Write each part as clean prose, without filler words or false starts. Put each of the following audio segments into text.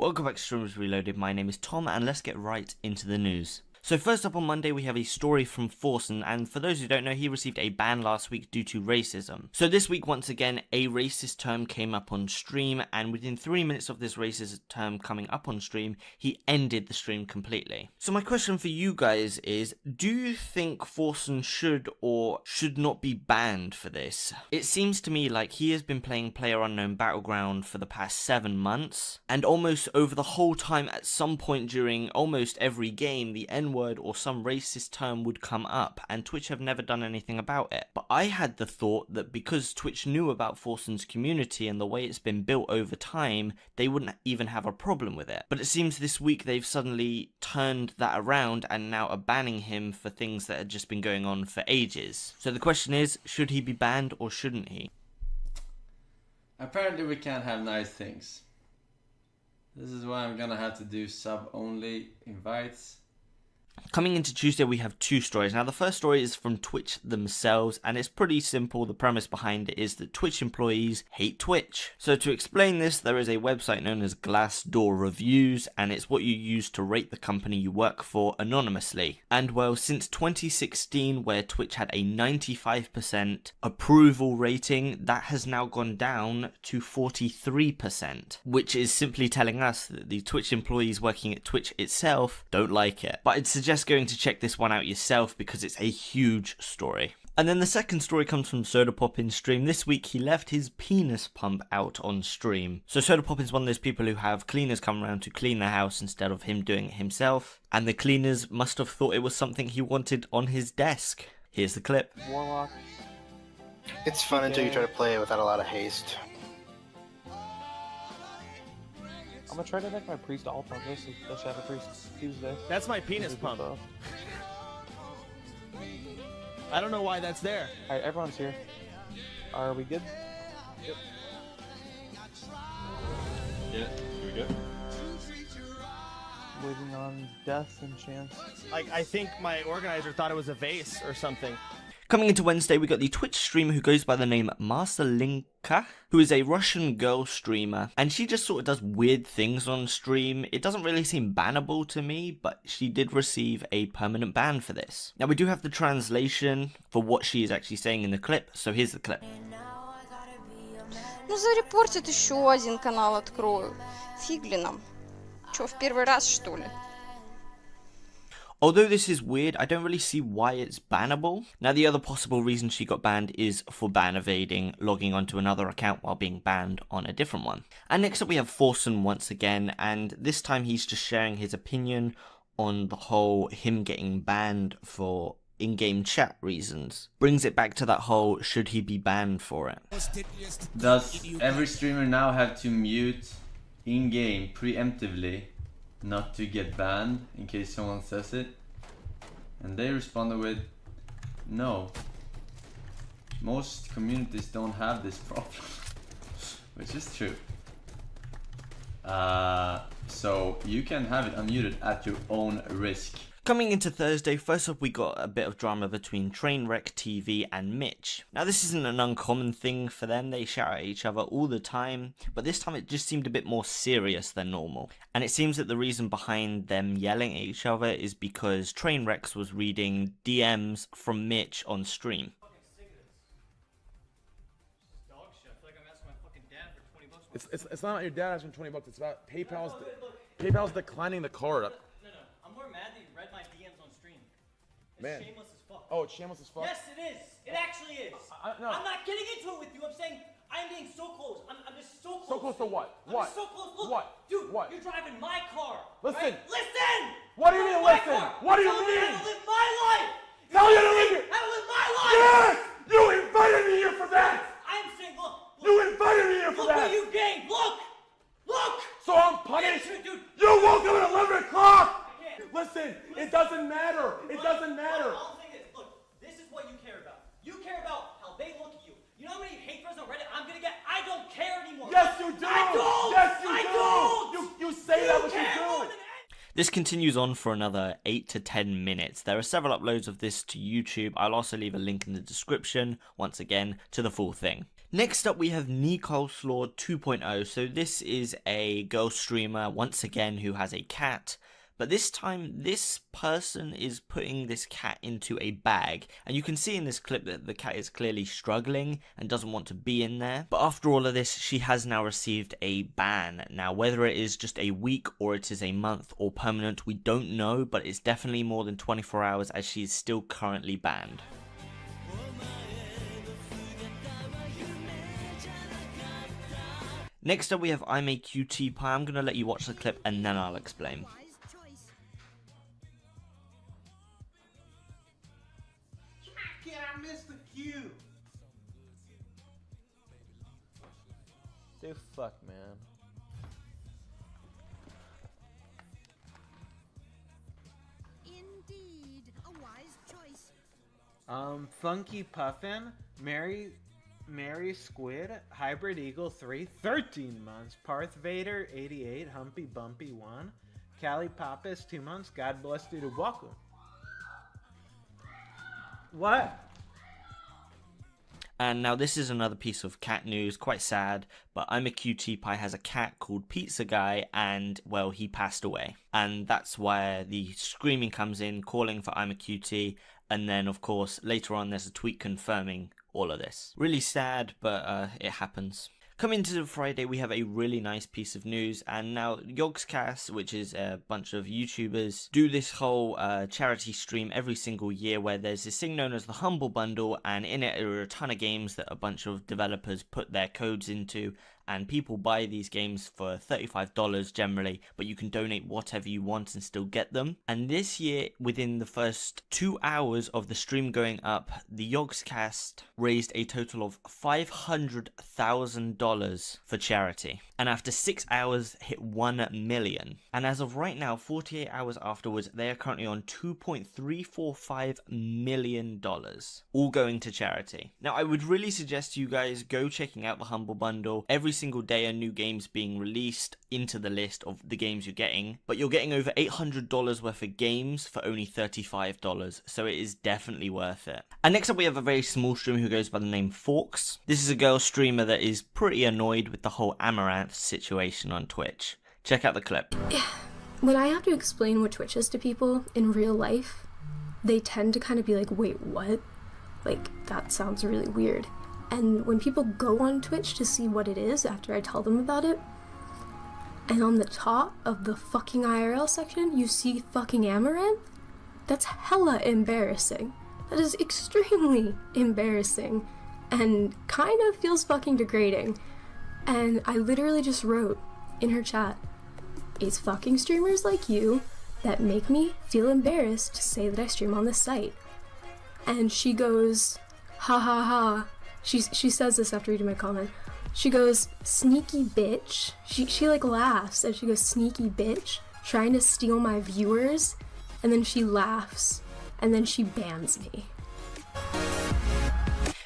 Welcome back to Streamers Reloaded. My name is Tom and let's get right into the news. So first up on Monday we have a story from Fauxre, and for those who don't know, he received a ban last week due to racism. So this week once again a racist term came up on stream, and within 3 minutes of this racist term coming up on stream, he ended the stream completely. So my question for you guys is, do you think Fauxre should or should not be banned for this? It seems to me like he has been playing PlayerUnknown Battleground for the past 7 months, and almost over the whole time at some point during almost every game the N-word or some racist term would come up, and Twitch have never done anything about it. But I had the thought that because Twitch knew about Fauxre's community and the way it's been built over time, they wouldn't even have a problem with it. But it seems this week they've suddenly turned that around and now are banning him for things that had just been going on for ages. So the question is, should he be banned or shouldn't he? Apparently we can't have nice things. This is why I'm gonna have to do sub-only invites. Coming into Tuesday we have two stories. Now the first story is from Twitch themselves, and it's pretty simple. The premise behind it is that Twitch employees hate Twitch. So to explain this, there is a website known as Glassdoor Reviews, and it's what you use to rate the company you work for anonymously. And well, since 2016, where Twitch had a 95% approval rating, that has now gone down to 43%, which is simply telling us that the Twitch employees working at Twitch itself don't like it. But I'd suggest going to check this one out yourself because it's a huge story. And then the second story comes from Sodapoppin's stream. This week he left his penis pump out on stream. So Sodapoppin's one of those people who have cleaners come around to clean their house instead of him doing it himself, and the cleaners must have thought it was something he wanted on his desk. Here's the clip. Warlock. It's fun until you try to play it without a lot of haste. I'm gonna try to make my priest alt on this. I should have a priest Tuesday. That's my penis pump. I don't know why that's there. Alright, everyone's here. Are we good? Yep. Yeah, we good? Waiting on death and chance. Like, I think my organizer thought it was a vase or something. Coming into Wednesday, we got the Twitch streamer who goes by the name Marcelinka, who is a Russian girl streamer, and she just sort of does weird things on stream. It doesn't really seem bannable to me, but she did receive a permanent ban for this. Now we do have the translation for what she is actually saying in the clip, so here's the clip. Ну зарепортит еще один канал открою. Фигли нам. Чё, в первый раз что ли? Although this is weird, I don't really see why it's bannable. Now the other possible reason she got banned is for ban evading, logging onto another account while being banned on a different one. And next up we have Fauxre once again, and this time he's just sharing his opinion on the whole him getting banned for in-game chat reasons. Brings it back to that whole should he be banned for it. Does every streamer now have to mute in-game preemptively not to get banned in case someone says it? And they responded with no. Most communities don't have this problem. Which is true. So you can have it unmuted at your own risk. Coming into Thursday, first up we got a bit of drama between Trainwreck TV and Mitch. Now this isn't an uncommon thing for them, they shout at each other all the time, but this time it just seemed a bit more serious than normal. And it seems that the reason behind them yelling at each other is because Trainwreck was reading DMs from Mitch on stream. It's not your dad asking $20, it's about PayPal's declining the card. I'm more mad that you read my DMs on stream. It's Man. shameless as fuck. Oh, it's shameless as fuck? Yes, it is. It actually is. No. I'm not getting into it with you. I'm saying I'm being so close. I'm just so close. So close to what? I'm What? just so close. Look, What? dude, What? you're driving my car. Listen. Right? Listen. What do you mean My listen? car. What do you Tell me mean? how to live my life. Tell you to live it. How to live my life. Yes! You invited me here for that! I'm saying, look. You invited me here for Look that! what you gained. Look. Look. So I'm punished? Dude. You woke up at 11 o'clock! I can't. Listen, it doesn't matter. It doesn't matter. All I'm saying is, look, this is what you care about. You care about how they look at you. You know how many hate threads on Reddit I'm gonna get? I don't care anymore. Yes, you do! I don't! Yes, you I do! don't! You say that, but care more you do! than This continues on for another 8 to 10 minutes. There are several uploads of this to YouTube. I'll also leave a link in the description, once again, to the full thing. Next up we have Nicoleslaw 2.0. So this is a girl streamer once again who has a cat. But this time, this person is putting this cat into a bag. And you can see in this clip that the cat is clearly struggling and doesn't want to be in there. But after all of this, she has now received a ban. Now, whether it is just a week or it is a month or permanent, we don't know. But it's definitely more than 24 hours as she is still currently banned. Next up, we have ImaQTPie. I'm going to let you watch the clip and then I'll explain. I missed the cue. Dude, fuck, man. Indeed, a wise choice. Funky Puffin, Mary Squid, Hybrid Eagle 3, 13 months, Parth Vader 88, Humpy Bumpy 1, Callie Pappas 2 months, God bless dude, welcome. What? And now this is another piece of cat news, quite sad, but ImaQTPie has a cat called Pizza Guy and, well, he passed away. And that's why the screaming comes in, calling for ImaQT, and then, of course, later on there's a tweet confirming all of this. Really sad, but it happens. Coming to Friday, we have a really nice piece of news, and now YogsCast, which is a bunch of YouTubers, do this whole charity stream every single year where there's this thing known as the Humble Bundle, and in it are a ton of games that a bunch of developers put their codes into, and people buy these games for $35 generally, but you can donate whatever you want and still get them. And this year, within the first 2 hours of the stream going up, the YogsCast raised a total of $500,000 for charity. And after 6 hours, hit 1 million. And as of right now, 48 hours afterwards, they are currently on $2.345 million, all going to charity. Now, I would really suggest you guys go checking out the Humble Bundle. Every single day a new game's being released into the list of the games you're getting, but you're getting over $800 worth of games for only $35, so it is definitely worth it. And next up we have a very small streamer who goes by the name Fauxre. This is a girl streamer that is pretty annoyed with the whole Amouranth situation on Twitch. Check out the clip. When I have to explain what Twitch is to people in real life, they tend to kind of be like, wait, what? Like, that sounds really weird. And when people go on Twitch to see what it is after I tell them about it, and on the top of the fucking IRL section, you see fucking Amouranth, that's hella embarrassing. That is extremely embarrassing and kind of feels fucking degrading. And I literally just wrote in her chat, it's fucking streamers like you that make me feel embarrassed to say that I stream on this site. And she goes, ha ha ha. She says this after reading my comment. She goes, sneaky bitch. She like laughs and she goes, sneaky bitch, trying to steal my viewers. And then she laughs and then she bans me.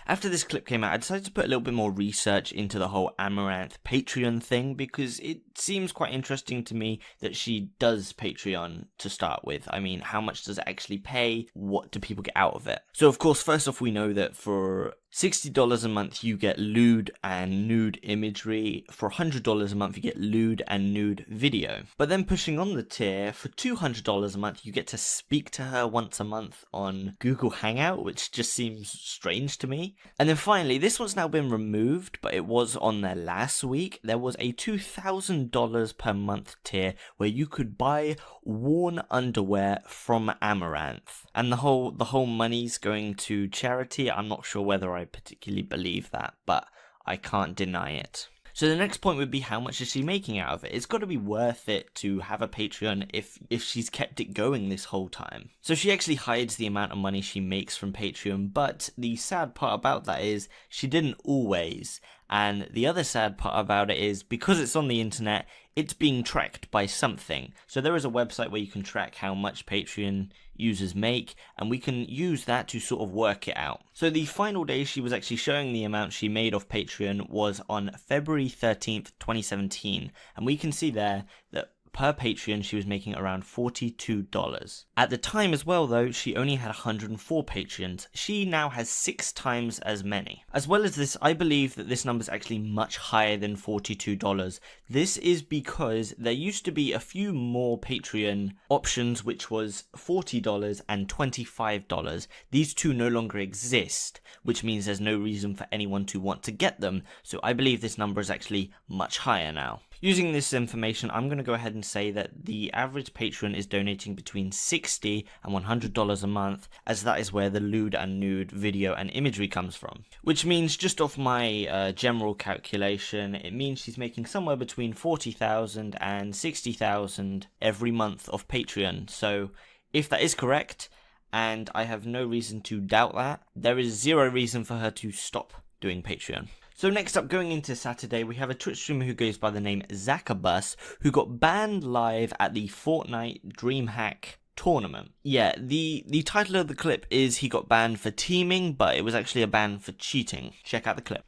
After this clip came out, I decided to put a little bit more research into the whole Amouranth Patreon thing because it seems quite interesting to me that she does Patreon to start with. I mean, how much does it actually pay? What do people get out of it? So, of course, first off, we know that for $60 a month, you get lewd and nude imagery. For $100 a month, you get lewd and nude video. But then pushing on the tier, for $200 a month, you get to speak to her once a month on Google Hangout, which just seems strange to me. And then finally, this one's now been removed, but it was on there last week. There was a $2,000 per month tier where you could buy worn underwear from Amouranth. And the whole money's going to charity. I'm not sure whether I particularly believe that, but I can't deny it. So the next point would be, how much is she making out of it? It's got to be worth it to have a Patreon if she's kept it going this whole time. So she actually hides the amount of money she makes from Patreon, but the sad part about that is she didn't always. And the other sad part about it is, because it's on the internet, it's being tracked by something. So there is a website where you can track how much Patreon users make, and we can use that to sort of work it out. So the final day she was actually showing the amount she made off Patreon was on February 13th, 2017. And we can see there that per Patreon she was making around $42. At the time as well though, she only had 104 Patreons. She now has 6 times as many. As well as this, I believe that this number is actually much higher than $42. This is because there used to be a few more Patreon options, which was $40 and $25. These two no longer exist, which means there's no reason for anyone to want to get them, so I believe this number is actually much higher now. Using this information, I'm going to go ahead and say that the average patron is donating between $60 and $100 a month, as that is where the lewd and nude video and imagery comes from. Which means, just off my general calculation, it means she's making somewhere between $40,000 and $60,000 every month of Patreon. So if that is correct, and I have no reason to doubt that, there is zero reason for her to stop doing Patreon. So next up, going into Saturday, we have a Twitch streamer who goes by the name Zachabus, who got banned live at the Fortnite DreamHack tournament. Yeah, the title of the clip is he got banned for teaming, but it was actually a ban for cheating. Check out the clip.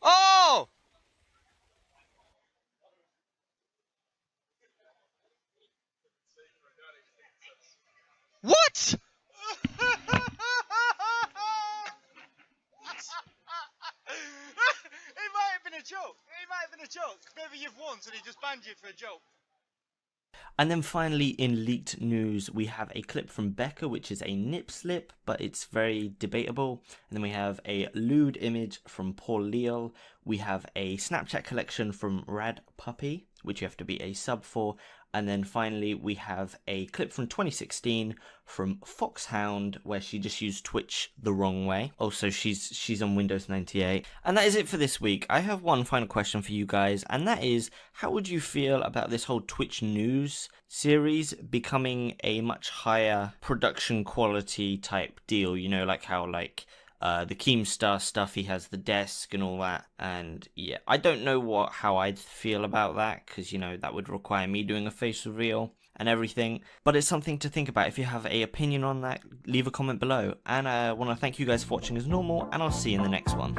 Oh! What? It might have been a joke. It might have been a joke. Maybe you've won, so they just banned you for a joke. And then finally, in leaked news, we have a clip from Becca, which is a nip slip, but it's very debatable. And then we have a lewd image from Paul Leal. We have a Snapchat collection from Rad Puppy, which you have to be a sub for. And then finally, we have a clip from 2016 from Foxhound, where she just used Twitch the wrong way. Also, she's on Windows 98. And that is it for this week. I have one final question for you guys, and that is, how would you feel about this whole Twitch news series becoming a much higher production quality type deal? You know, like how the Keemstar stuff, he has the desk and all that, and yeah, I don't know how I'd feel about that, because, you know, that would require me doing a face reveal and everything, but it's something to think about. If you have an opinion on that, leave a comment below, and I want to thank you guys for watching as normal, and I'll see you in the next one.